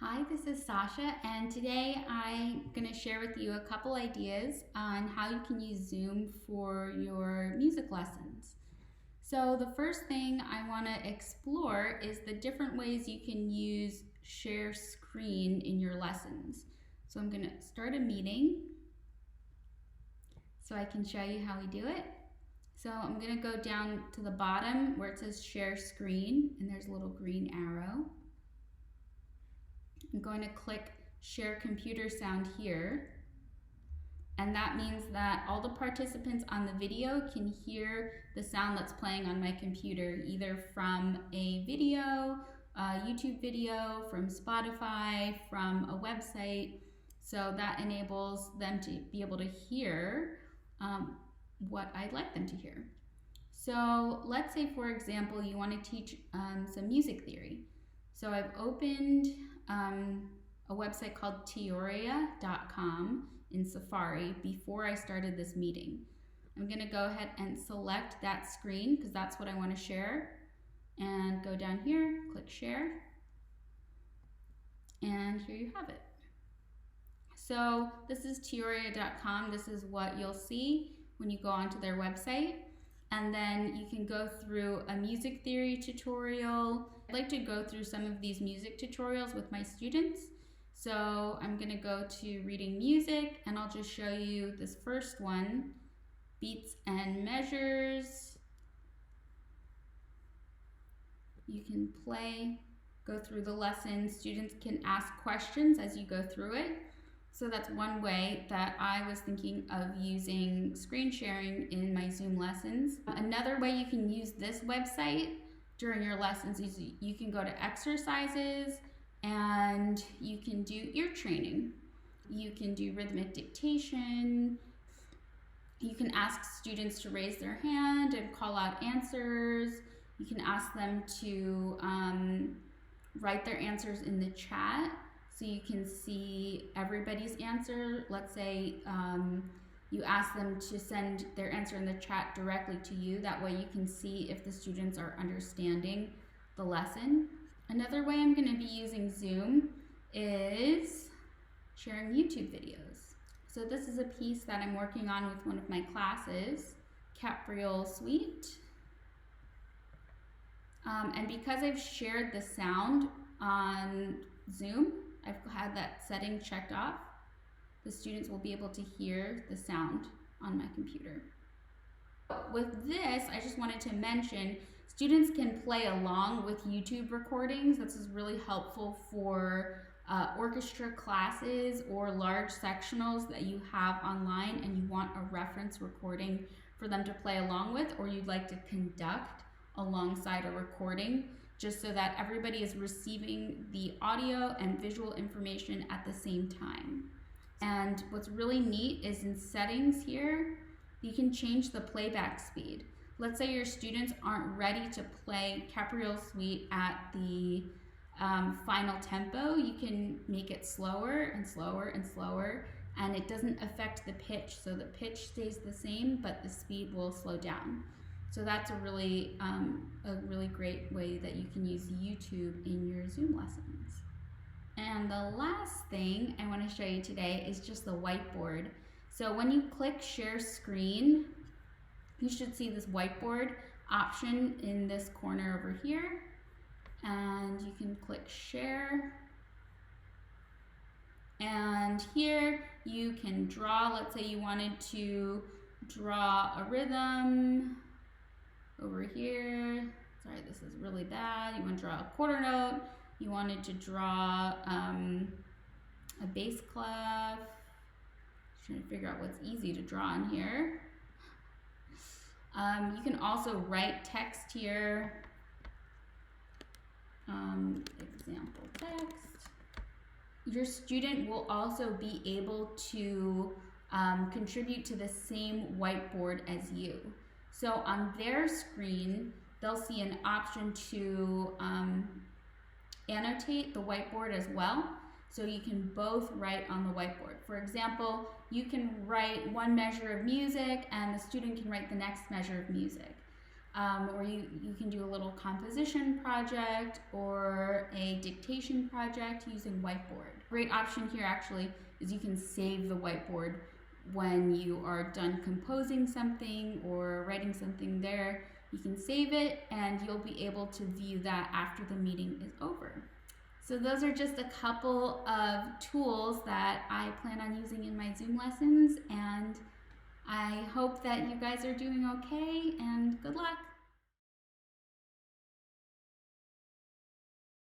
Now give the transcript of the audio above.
Hi, this is Sasha, and today I'm going to share with you a couple ideas on how you can use Zoom for your music lessons. So the first thing I want to explore is the different ways you can use share screen in your lessons. So I'm going to start a meeting so I can show you how we do it. So I'm going to go down to the bottom where it says share screen, and there's a little green arrow. I'm going to click share computer sound here, and that means that all the participants on the video can hear the sound that's playing on my computer, either from a video, a YouTube video, from Spotify, from a website. So that enables them to be able to hear what I'd like them to hear. So let's say, for example, you want to teach some music theory. So I've opened a website called teoria.com in Safari before I started this meeting. I'm going to go ahead and select that screen because that's what I want to share, and go down here, click share, and here you have it. So this is teoria.com. This is what you'll see when you go onto their website. And then you can go through a music theory tutorial. I'd like to go through some of these music tutorials with my students. So I'm going to go to reading music, and I'll just show you this first one, beats and measures. You can play, go through the lesson. Students can ask questions as you go through it. So that's one way that I was thinking of using screen sharing in my Zoom lessons. Another way you can use this website during your lessons is you can go to exercises and you can do ear training. You can do rhythmic dictation. You can ask students to raise their hand and call out answers. You can ask them to write their answers in the chat, so you can see everybody's answer. Let's say you ask them to send their answer in the chat directly to you. That way you can see if the students are understanding the lesson. Another way I'm going to be using Zoom is sharing YouTube videos. So this is a piece that I'm working on with one of my classes, Capriole Suite. And because I've shared the sound on Zoom, I've had that setting checked off. The students will be able to hear the sound on my computer. With this, I just wanted to mention, students can play along with YouTube recordings. This is really helpful for orchestra classes or large sectionals that you have online and you want a reference recording for them to play along with, or you'd like to conduct alongside a recording, just so that everybody is receiving the audio and visual information at the same time. And what's really neat is in settings here, you can change the playback speed. Let's say your students aren't ready to play Capriole Suite at the final tempo. You can make it slower and slower and slower, and it doesn't affect the pitch. So the pitch stays the same, but the speed will slow down. So that's a really great way that you can use YouTube in your Zoom lessons. And the last thing I want to show you today is just the whiteboard. So when you click share screen, you should see this whiteboard option in this corner over here. And you can click share. And here you can draw. Let's say you wanted to draw a rhythm. Over here, sorry, this is really bad. You want to draw a quarter note. You wanted to draw a bass clef. Just trying to figure out what's easy to draw in here. You can also write text here. Example text. Your student will also be able to contribute to the same whiteboard as you. So on their screen, they'll see an option to annotate the whiteboard as well. So you can both write on the whiteboard. For example, you can write one measure of music and the student can write the next measure of music. or you can do a little composition project or a dictation project using Whiteboard. Great option here actually is you can save the whiteboard when you are done composing something or writing something there. You can save it and you'll be able to view that after the meeting is over. So those are just a couple of tools that I plan on using in my Zoom lessons, and I hope that you guys are doing okay, and good luck.